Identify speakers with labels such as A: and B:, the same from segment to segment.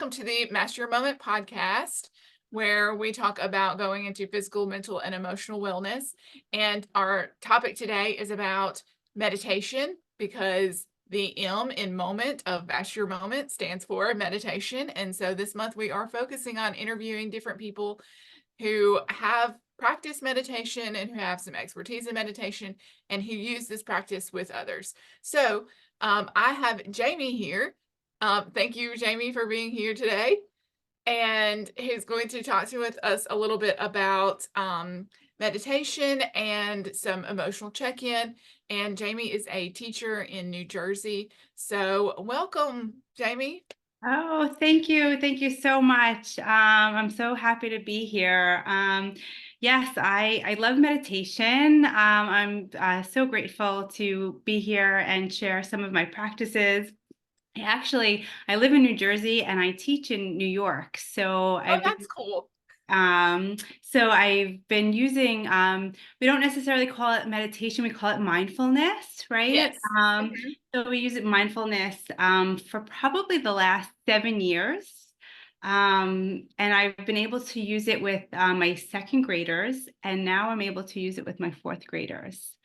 A: welcome to the Master Your Moment podcast, where we talk about going into physical, mental, and emotional wellness. And our topic today is about meditation, because the M in moment of Master Your Moment stands for meditation. And so this month we are focusing on interviewing different people who have practiced meditation and who have some expertise in meditation and who use this practice with others. So I have Jamyie here. Thank you, Jamyie, for being here today. And he's going to talk to us a little bit about meditation and some emotional check-in. And Jamyie is a teacher in New Jersey. So welcome, Jamyie.
B: Oh, thank you. Thank you so much. I'm so happy to be here. Yes, I love meditation. I'm so grateful to be here and share some of my practices. I live in New Jersey and I teach in New York.
A: Oh, that's cool.
B: I've been using, we don't necessarily call it meditation, we call it mindfulness, right?
A: Yes. Mhm.
B: So we use it mindfulness for probably the last 7 years. And I've been able to use it with my second graders, and now I'm able to use it with my fourth graders.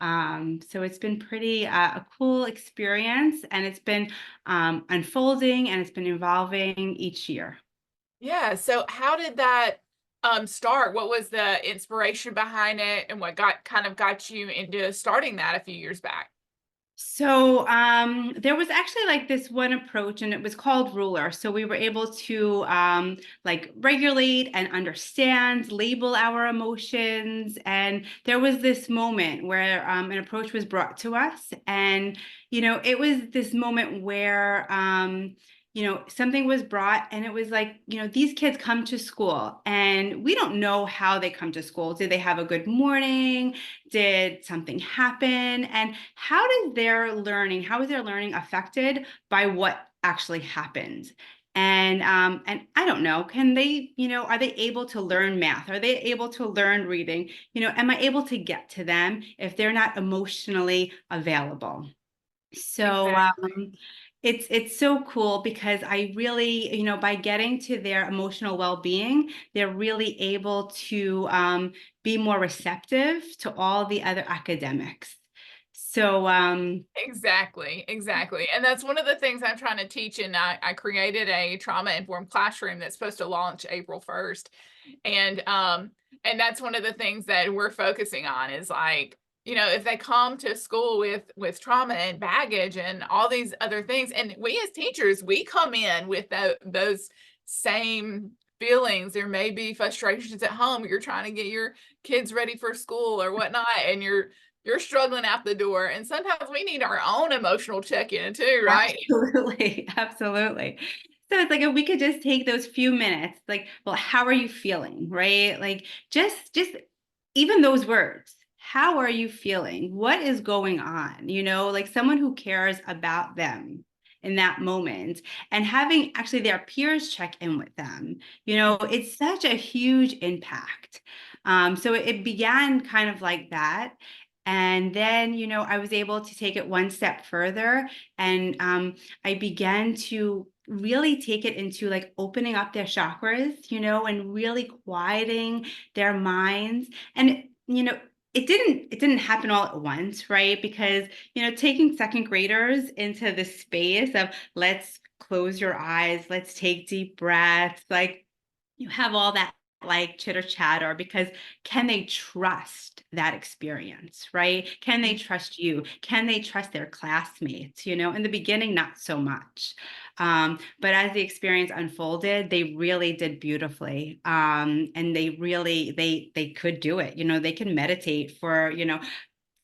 B: So it's been pretty a cool experience, and it's been unfolding and it's been evolving each year.
A: Yeah. So how did that start? What was the inspiration behind it, and what got you into starting that a few years back?
B: There was actually like this one approach, and it was called ruler. So we were able to like regulate and understand, label our emotions. And there was this moment where an approach was brought to us. And, it was this moment where something was brought, and it was like, these kids come to school and we don't know how they come to school. Did they have a good morning? Did something happen? And how is their learning affected by what actually happened? And I don't know, can they, are they able to learn math? Are they able to learn reading? Am I able to get to them if they're not emotionally available? So
A: Exactly.
B: it's so cool because I really, by getting to their emotional well-being, they're really able to be more receptive to all the other academics. So
A: Exactly. And that's one of the things I'm trying to teach. And I created a trauma-informed classroom that's supposed to launch April 1st. And that's one of the things that we're focusing on is like, if they come to school with trauma and baggage and all these other things, and we as teachers, we come in with those same feelings. There may be frustrations at home. You're trying to get your kids ready for school or whatnot, and you're struggling out the door. And sometimes we need our own emotional check-in too, right?
B: absolutely, absolutely. So it's like if we could just take those few minutes, like, well, how are you feeling, right? Like just even those words. How are you feeling? What is going on? Like someone who cares about them in that moment, and having actually their peers check in with them. It's such a huge impact. So it began kind of like that. And then, I was able to take it one step further, and I began to really take it into like opening up their chakras, and really quieting their minds. And, it didn't happen all at once, right? Because, taking second graders into the space of let's close your eyes, let's take deep breaths, like you have all that like chitter chatter, because can they trust that experience, right? Can they trust you? Can they trust their classmates? In the beginning, not so much. But as the experience unfolded, they really did beautifully. And they could do it. They can meditate for,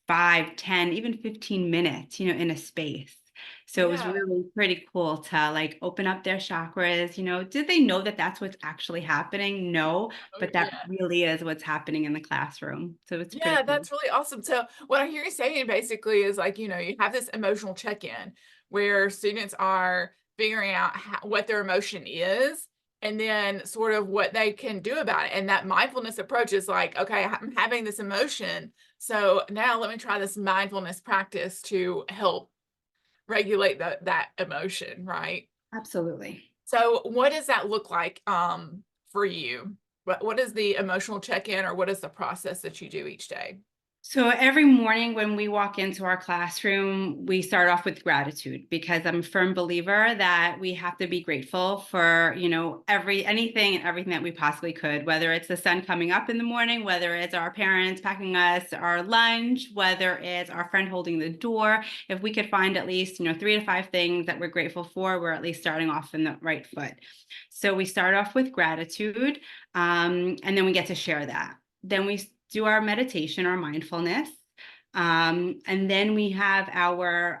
B: 5, 10, even 15 minutes, in a space. So it was
A: Yeah.
B: really pretty cool to like open up their chakras. Did they know that that's what's actually happening? No,
A: Oh,
B: but that
A: yeah.
B: really is what's happening in the classroom. So it's
A: Yeah,
B: pretty cool.
A: that's really awesome. So what I hear you saying basically is like, you have this emotional check-in where students are figuring out what their emotion is and then sort of what they can do about it. And that mindfulness approach is like, okay, I'm having this emotion. So now let me try this mindfulness practice to help regulate that emotion, right?
B: Absolutely.
A: So what does that look like for you? What is the emotional check-in, or what is the process that you do each day?
B: So every morning when we walk into our classroom, we start off with gratitude because I'm a firm believer that we have to be grateful for, anything and everything that we possibly could, whether it's the sun coming up in the morning, whether it's our parents packing us our lunch, whether it's our friend holding the door. If we could find at least, 3 to 5 things that we're grateful for, we're at least starting off in the right foot. So we start off with gratitude, and then we get to share that. Then we do our meditation, our mindfulness. And then we have our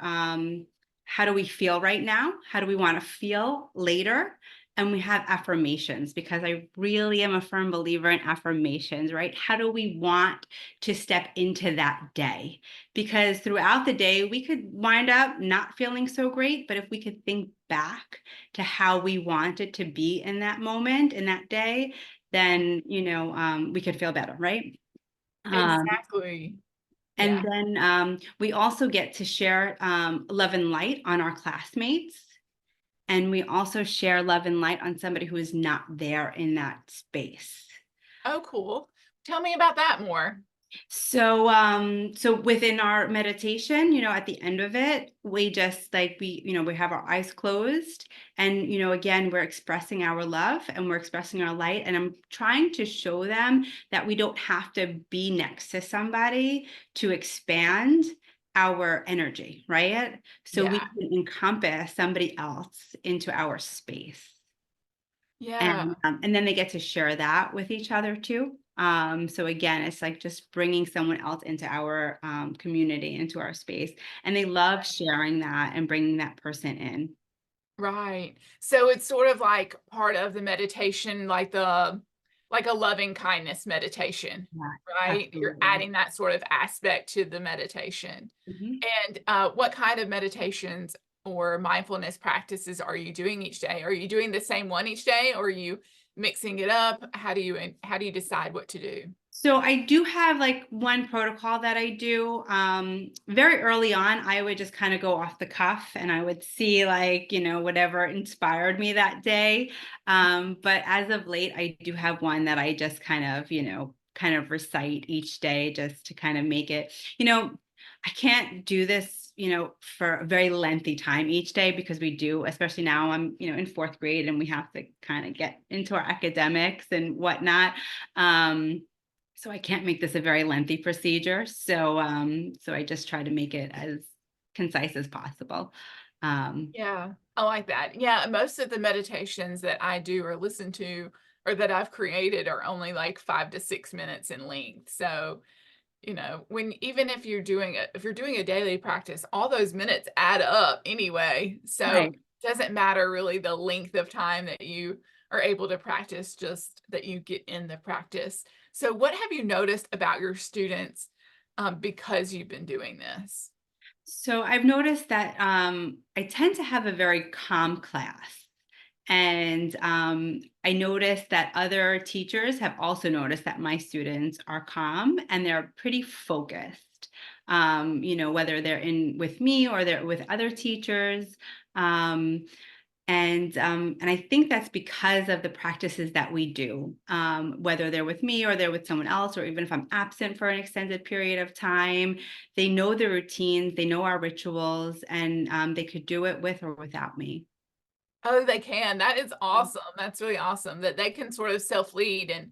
B: how do we feel right now? How do we want to feel later? And we have affirmations because I really am a firm believer in affirmations, right? How do we want to step into that day? Because throughout the day, we could wind up not feeling so great, but if we could think back to how we wanted to be in that moment, in that day, then, we could feel better, right? Um,
A: Exactly.
B: and
A: Yeah.
B: then we also get to share love and light on our classmates. And we also share love and light on somebody who is not there in that space.
A: Oh, cool. Tell me about that more.
B: So within our meditation, at the end of it, we just we have our eyes closed, and again, we're expressing our love and we're expressing our light. And I'm trying to show them that we don't have to be next to somebody to expand our energy, right? So we
A: Yeah.
B: can encompass somebody else into our space.
A: Yeah.
B: And then they get to share that with each other too. So again, it's like just bringing someone else into our community, into our space, and they love sharing that and bringing that person in.
A: Right. So it's sort of like part of the meditation, like a loving kindness meditation,
B: Yeah,
A: right? You're
B: absolutely.
A: adding that sort of aspect to the meditation.
B: Mhm.
A: And what kind of meditations or mindfulness practices are you doing each day? Are you doing the same one each day, or are you mixing it up? How do you decide what to do?
B: So I do have like one protocol that I do. Very early on, I would just kind of go off the cuff and I would see like, whatever inspired me that day. But as of late, I do have one that I just kind of recite each day just to kind of make it, I can't do this, for a very lengthy time each day because we do, especially now I'm, in fourth grade and we have to kind of get into our academics and whatnot. So I can't make this a very lengthy procedure. So I just try to make it as concise as possible. Um,
A: Yeah, I like that. Yeah, most of the meditations that I do or listen to or that I've created are only like 5 to 6 minutes in length. So, when even if you're doing a daily practice, all those minutes add up anyway. So
B: right.
A: it doesn't matter really the length of time that you are able to practice, just that you get in the practice. So what have you noticed about your students because you've been doing this?
B: So I've noticed that I tend to have a very calm class. And I noticed that other teachers have also noticed that my students are calm and they're pretty focused. Whether they're in with me or they're with other teachers. Um, and I think that's because of the practices that we do, whether they're with me or they're with someone else, or even if I'm absent for an extended period of time, they know the routines, they know our rituals, and they could do it with or without me.
A: Oh, they can. That is awesome. That's really awesome that they can sort of self-lead,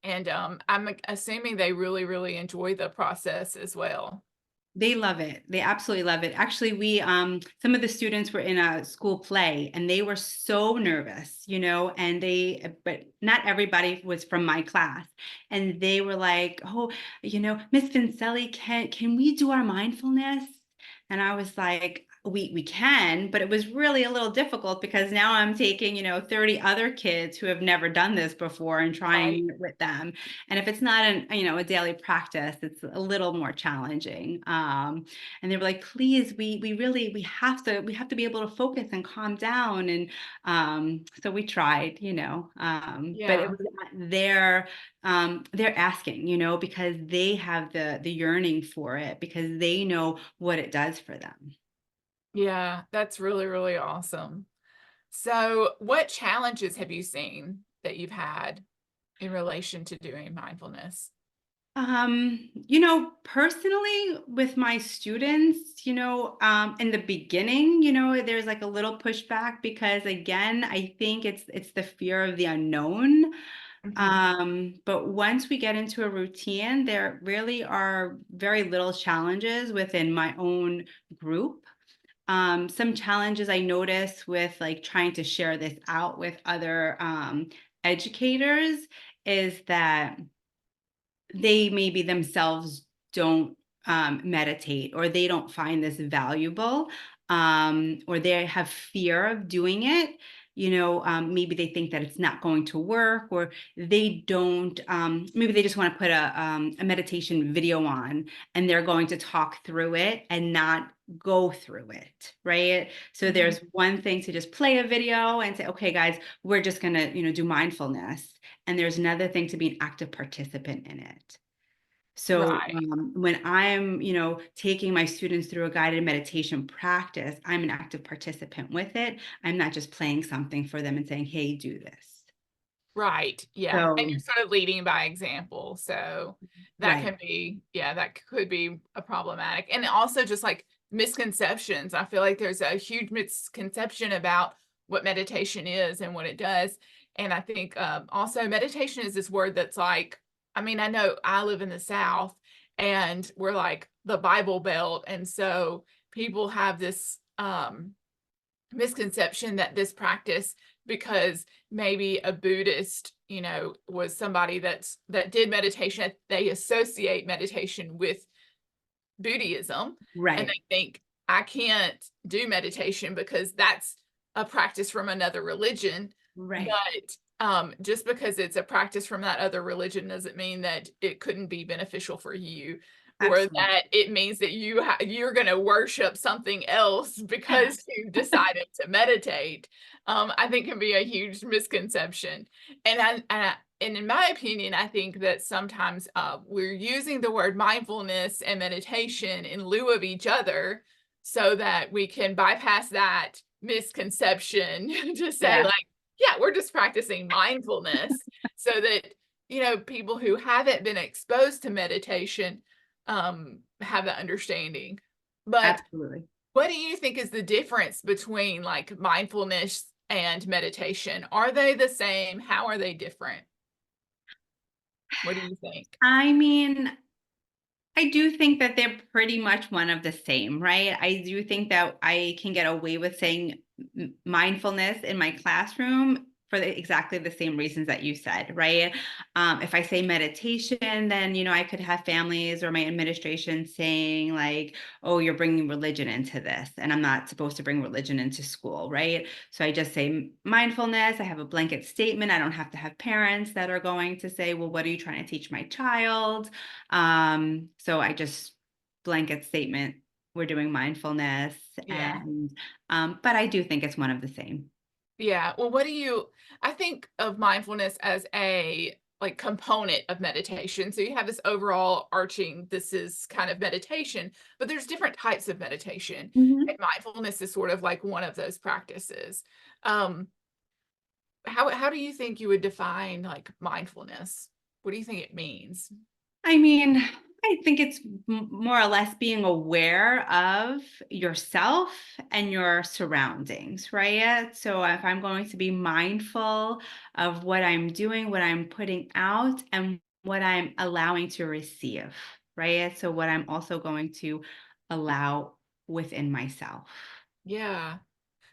A: and I'm assuming they really, really enjoy the process as well.
B: They love it. They absolutely love it. Actually, we some of the students were in a school play and they were so nervous, and but not everybody was from my class. And they were like, "Oh, Miss Vincelli, can we do our mindfulness?" And I was like, we can, but it was really a little difficult because now I'm taking, 30 other kids who have never done this before and
A: Right.
B: trying it with them. And if it's not a daily practice, it's a little more challenging. And they were like, please, we have to be able to focus and calm down. And so we tried, but it
A: Yeah.
B: was they're asking, because they have the yearning for it because they know what it does for them.
A: Yeah. That's really, really awesome. So, what challenges have you seen that you've had in relation to doing mindfulness?
B: Personally with my students, in the beginning, there's like a little pushback because again, I think it's the fear of the unknown.
A: Mhm.
B: But once we get into a routine, there really are very little challenges within my own group. Some challenges I notice with like trying to share this out with other educators is that they maybe themselves don't meditate, or they don't find this valuable, or they have fear of doing it. Maybe they think that it's not going to work, or they don't, maybe they just want to put a meditation video on and they're going to talk through it and not go through it, right? So
A: Mhm.
B: there's one thing to just play a video and say, okay, guys, we're just going to, do mindfulness. And there's another thing to be an active participant in it. So
A: Right.
B: when I'm, taking my students through a guided meditation practice, I'm an active participant with it. I'm not just playing something for them and saying, hey, do this.
A: Right. Yeah. And
B: So,
A: you're sort of leading by example. So that
B: right,
A: can be, yeah, that could be a problematic. And also just like misconceptions. I feel like there's a huge misconception about what meditation is and what it does. And I think also meditation is this word that's like, I mean, I know I live in the South and we're like the Bible Belt. And so people have this misconception that this practice, because maybe a Buddhist, was somebody that did meditation, they associate meditation with Buddhism, and
B: right,
A: they think I can't do meditation because that's a practice from another religion.
B: right.
A: But just because it's a practice from that other religion doesn't mean that it couldn't be beneficial for you, or
B: Absolutely.
A: that it means that you're going to worship something else because you decided to meditate. I think can be a huge misconception, and in my opinion, I think that sometimes we're using the word mindfulness and meditation in lieu of each other so that we can bypass that misconception to say,
B: Yeah,
A: like, yeah, we're just practicing mindfulness so that, people who haven't been exposed to meditation have that understanding. But
B: absolutely.
A: what do you think is the difference between like mindfulness and meditation? Are they the same? How are they different? What do you think?
B: I mean, I do think that they're pretty much one of the same, right? I do think that I can get away with saying mindfulness in my classroom for exactly the same reasons that you said, right? If I say meditation, then, I could have families or my administration saying, like, oh, you're bringing religion into this. And I'm not supposed to bring religion into school, right? So I just say mindfulness. I have a blanket statement. I don't have to have parents that are going to say, well, what are you trying to teach my child? So I just blanket statement, we're doing mindfulness,
A: Yeah.
B: and but I do think it's one of the same.
A: Yeah. Well, I think of mindfulness as a like component of meditation. So you have this overall arching, this is kind of meditation, but there's different types of meditation. And
B: Mhm.
A: mindfulness is sort of like one of those practices. Um, how do you think you would define like mindfulness? What do you think it means?
B: I mean, I think it's more or less being aware of yourself and your surroundings, right? So if I'm going to be mindful of what I'm doing, what I'm putting out, and what I'm allowing to receive, right? So what I'm also going to allow within myself,
A: Yeah.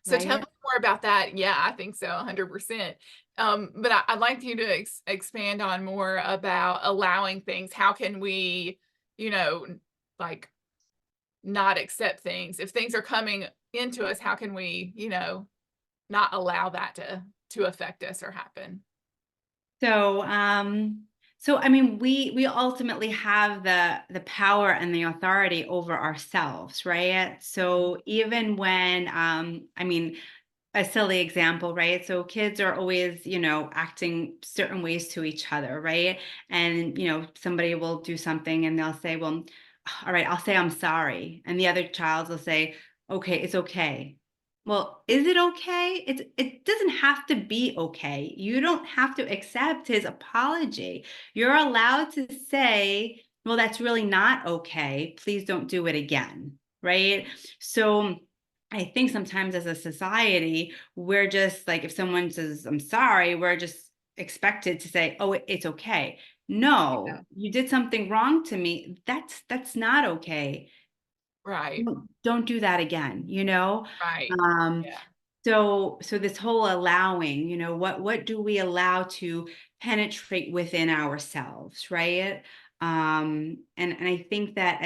A: So tell me
B: right?
A: more about that. Yeah, I think so, 100%. But I'd like you to expand on more about allowing things. How can we, like not accept things? If things are coming into us, how can we, not allow that to affect us or happen?
B: So, I mean, we ultimately have the power and the authority over ourselves, right? So even when, I mean, a silly example, right? So kids are always, acting certain ways to each other, right? And somebody will do something and they'll say, "Well, all right, I'll say I'm sorry," and the other child will say, "Okay, it's okay." well, is it okay? It doesn't have to be okay. You don't have to accept his apology. You're allowed to say, well, that's really not okay. Please don't do it again. Right. So I think sometimes as a society, we're just like, if someone says, I'm sorry, we're just expected to say, oh, it's okay.
A: Yeah.
B: No, you did something wrong to me. That's not okay.
A: Right.
B: Don't do that again, you know?
A: Right.
B: Um,
A: Yeah.
B: so this whole allowing, what do we allow to penetrate within ourselves, right? And I think that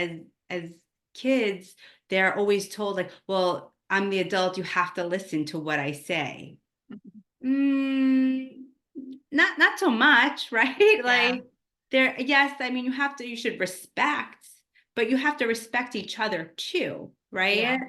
B: as kids, they're always told like, well, I'm the adult, you have to listen to what I say.
A: Mhm.
B: Mm, not so much, right?
A: Yeah.
B: Like there, yes, I mean you should respect, but you have to respect each other too,
A: Yeah.
B: right?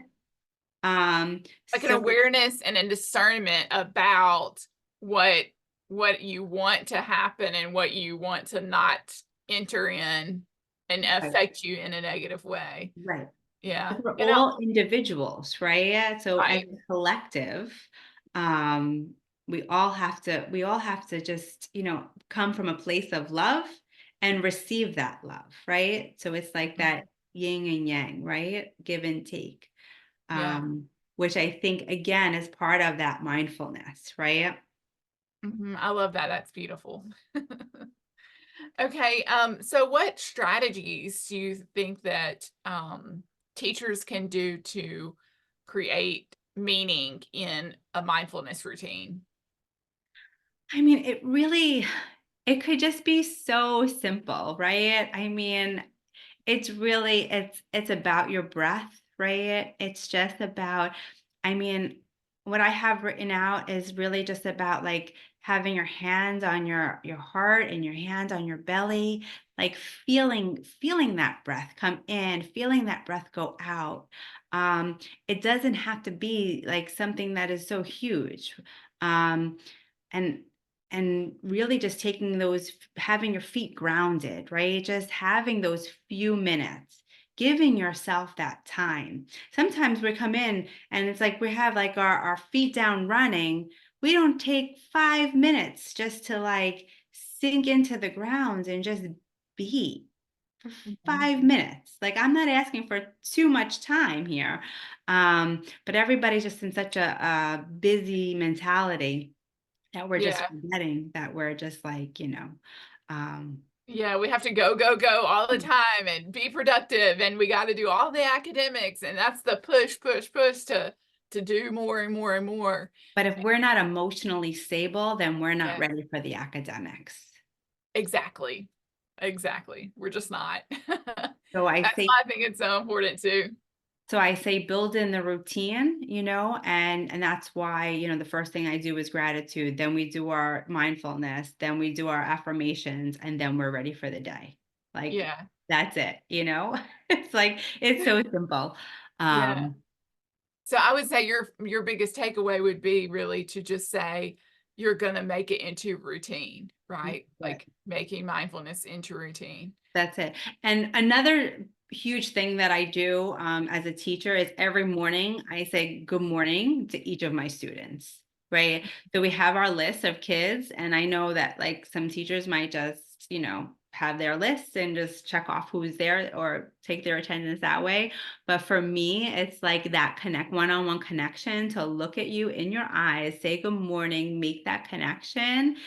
B: Um,
A: Like an
B: so
A: awareness and a discernment about what what you want to happen and what you want to not enter in and
B: right,
A: affect you in a negative way.
B: right.
A: Yeah.
B: Because we're
A: You know,
B: all individuals, right? So as
A: right.
B: a collective, um, we all have to just, come from a place of love and receive that love, right? So it's like
A: Mhm.
B: that yin and yang, right? Give and take.
A: Yeah.
B: Which I think again is part of that mindfulness, right?
A: I love that. That's beautiful. Okay, so what strategies do you think that teachers can do to create meaning in a mindfulness routine?
B: I mean, it could just be so simple, right? I mean, it's about your breath, right? It's just about, I mean, what I have written out is really just about like having your hands on your heart and your hands on your belly, like feeling that breath come in, feeling that breath go out. It doesn't have to be like something that is so huge. Um, and and really just taking those having your feet grounded, right? Just having those few minutes, giving yourself that time. Sometimes we come in and it's like we have like our feet down running. We don't take 5 minutes just to like sink into the ground and just be for
A: Mhm.
B: 5 minutes. Like I'm not asking for too much time here. But everybody's just in such a busy mentality that we're just
A: Yeah.
B: forgetting that we're just like, um,
A: Yeah, we have to go, go, go all the time and be productive, and we got to do all the academics, and that's the push, push, push to do more and more and more.
B: but if we're not emotionally stable, then we're not
A: Yes,
B: ready for the academics.
A: exactly. Exactly. We're just not.
B: So I
A: That's
B: say
A: why I think it's so important too.
B: so I say build in the routine, and that's why, the first thing I do is gratitude, then we do our mindfulness, then we do our affirmations, and then we're ready for the day. Like
A: Yeah.
B: that's it. It's like it's so simple.
A: Yeah.
B: Um,
A: So I would say your biggest takeaway would be really to just say you're going to make it into routine, right? Like making mindfulness into routine.
B: That's it. And another huge thing that I do as a teacher is every morning I say good morning to each of my students, right? So we have our list of kids, and I know that like some teachers might just, have their lists and just check off who's there or take their attendance that way. But for me, it's like that one-on-one connection to look at you in your eyes, say good morning, make that connection.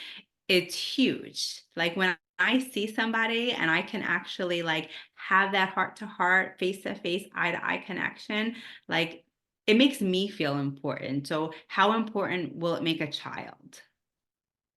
B: It's huge. Like when I see somebody and I can actually like have that heart to heart, face to face, eye to eye connection, like it makes me feel important. So how important will it make a child?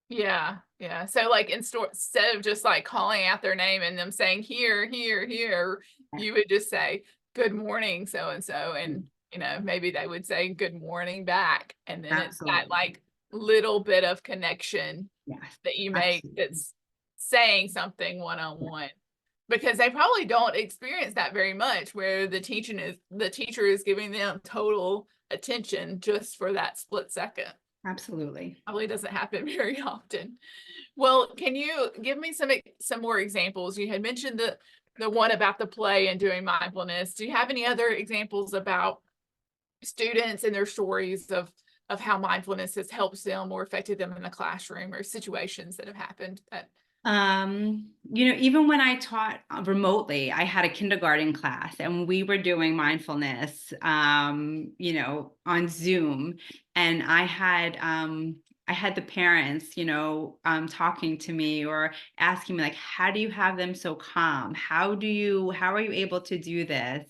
A: Yeah. Yeah. So like instead of just like calling out their name and them saying here, here, here,
B: Yeah,
A: you would just say good morning so and so,
B: yeah,
A: and maybe they would say good morning back, and then it's that
B: absolutely.
A: like little bit of connection
B: Yes,
A: that you make
B: absolutely.
A: that's saying something one on
B: Yeah,
A: one, because they probably don't experience that very much where the teacher is giving them total attention just for that split second.
B: absolutely.
A: Probably doesn't happen very often. Well, can you give me some more examples? You had mentioned the one about the play and doing mindfulness. Do you have any other examples about students and their stories of how mindfulness has helped them or affected them in the classroom, or situations that have happened that.
B: Even when I taught remotely, I had a kindergarten class and we were doing mindfulness, on Zoom. And I had the parents, talking to me or asking me like, how do you have them so calm? How are you able to do this?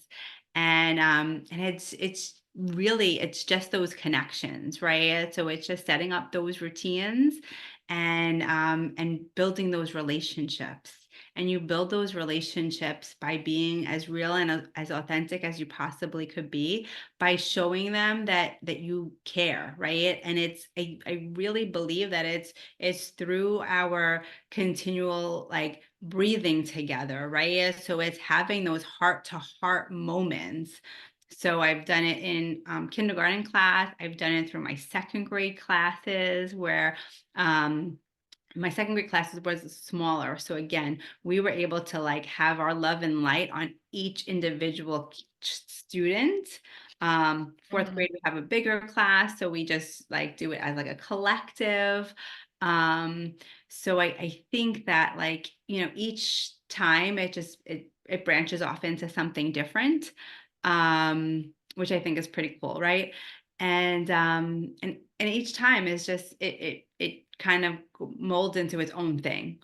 B: And it's just those connections, right? So it's just setting up those routines and building those relationships. And you build those relationships by being as real and as authentic as you possibly could be, by showing them that you care, right? And I really believe that it's through our continual like breathing together, right? So it's having those heart to heart moments. So I've done it in kindergarten class. I've done it through my second grade classes where um, my second grade classes was smaller. So again, we were able to like have our love and light on each individual student. Fourth
A: Mhm.
B: grade, we have a bigger class. So we just like do it as like a collective. Um, so I think that like, each time it branches off into something different, which I think is pretty cool, right? And each time is just it kind of molds into its own thing.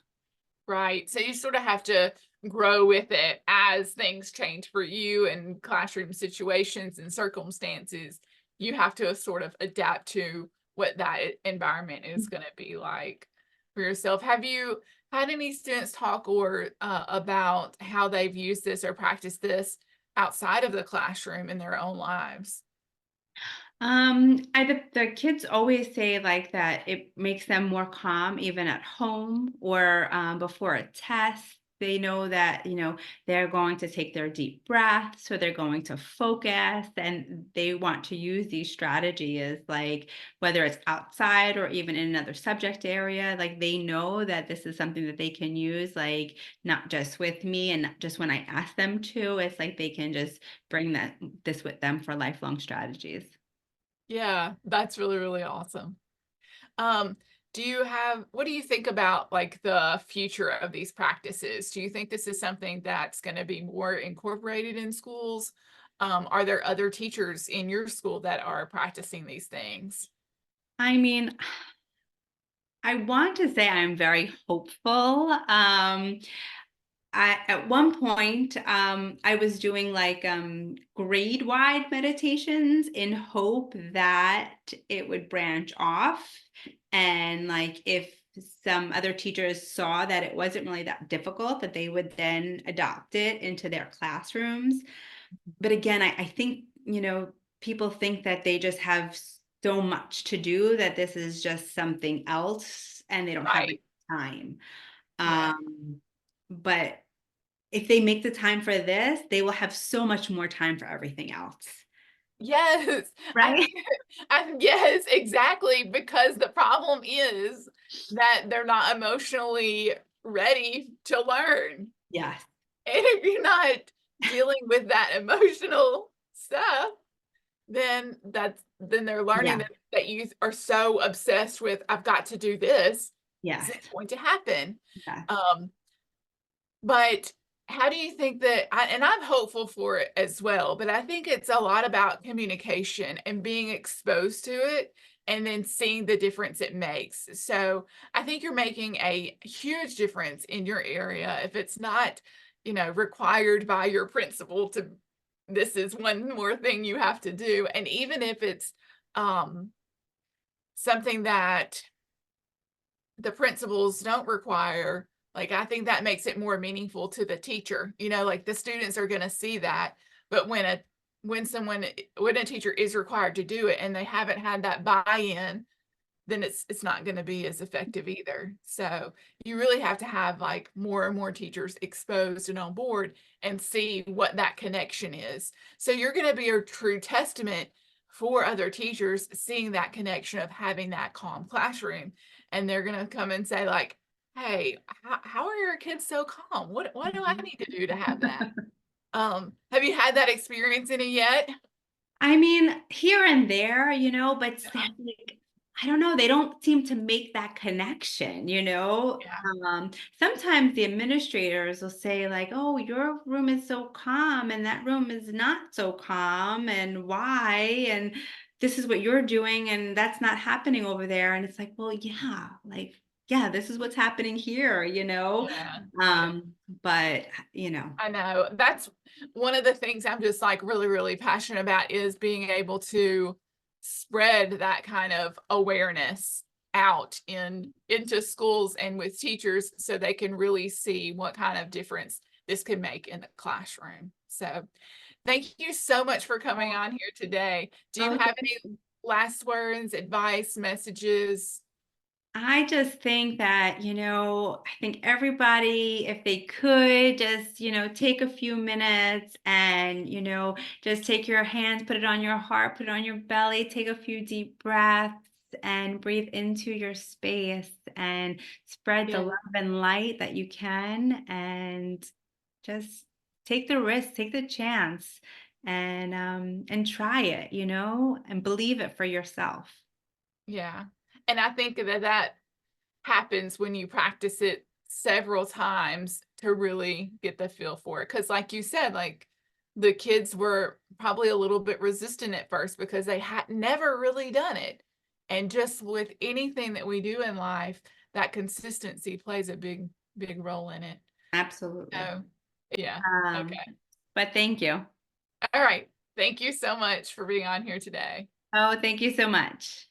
A: Right. So you sort of have to grow with it as things change for you in classroom situations and circumstances. You have to sort of adapt to what that environment is going to be like for yourself. Have you had any students talk or about how they've used this or practiced this outside of the classroom in their own lives?
B: The kids always say like that it makes them more calm even at home or before a test. They know that, they're going to take their deep breath, so they're going to focus, and they want to use these strategies, like whether it's outside or even in another subject area. Like they know that this is something that they can use, like not just with me and not just when I ask them to. It's like they can just bring this with them for lifelong strategies.
A: Yeah, that's really, really awesome. Um, what do you think about like the future of these practices? Do you think this is something that's going to be more incorporated in schools? Are there other teachers in your school that are practicing these things?
B: I mean, I want to say I'm very hopeful. At one point, I was doing like grade-wide meditations in hope that it would branch off. And like if some other teachers saw that it wasn't really that difficult, that they would then adopt it into their classrooms. But again, I think, people think that they just have so much to do that this is just something else and they don't have the
A: Right.
B: time.
A: Yeah.
B: Um, but if they make the time for this, they will have so much more time for everything else.
A: Yes. I
B: Right?
A: think yes, exactly. Because the problem is that they're not emotionally ready to learn.
B: Yes.
A: And if you're not dealing with that emotional stuff, then they're learning
B: Yeah.
A: that you are so obsessed with, I've got to do this,
B: Yes.
A: it's going to happen.
B: Yes.
A: Um, but how do you think that and I'm hopeful for it as well, but I think it's a lot about communication and being exposed to it and then seeing the difference it makes. So I think you're making a huge difference in your area if it's not, required by your principal to this is one more thing you have to do. And even if it's um something that the principals don't require, like I think that makes it more meaningful to the teacher. Like the students are going to see that, but when a teacher is required to do it and they haven't had that buy-in, then it's not going to be as effective either. So you really have to have like more and more teachers exposed and on board and see what that connection is. So you're going to be a true testament for other teachers seeing that connection of having that calm classroom, and they're going to come and say like, hey, how are your kids so calm? What do I
B: Mhm.
A: need to do to have that? Have you had that experience any yet?
B: I mean, here and there, but
A: Yeah.
B: like, I don't know, they don't seem to make that connection,
A: Yeah.
B: Sometimes the administrators will say like, "Oh, your room is so calm and that room is not so calm, and why? And this is what you're doing and that's not happening over there." And it's like, "Well, yeah, like, yeah, this is what's happening here, you know?"
A: Yeah. Yeah.
B: But, you know,
A: I know. That's one of the things I'm just like really, really passionate about is being able to spread that kind of awareness out into schools and with teachers so they can really see what kind of difference this can make in the classroom. So thank you so much for coming
B: oh,
A: on here today. Do you
B: oh,
A: have any last words, advice, messages?
B: I just think that, I think everybody, if they could just, take a few minutes and, just take your hands, put it on your heart, put it on your belly, take a few deep breaths and breathe into your space and spread the
A: Yeah.
B: love and light that you can, and just take the risk, take the chance, and try it, and believe it for yourself.
A: Yeah. And I think that happens when you practice it several times to really get the feel for it. Because, like you said, like the kids were probably a little bit resistant at first because they had never really done it. And just with anything that we do in life, that consistency plays a big, big role in it.
B: Absolutely.
A: So, yeah.
B: Um,
A: Okay.
B: but thank you.
A: All right. Thank you so much for being on here today.
B: Oh, thank you so much.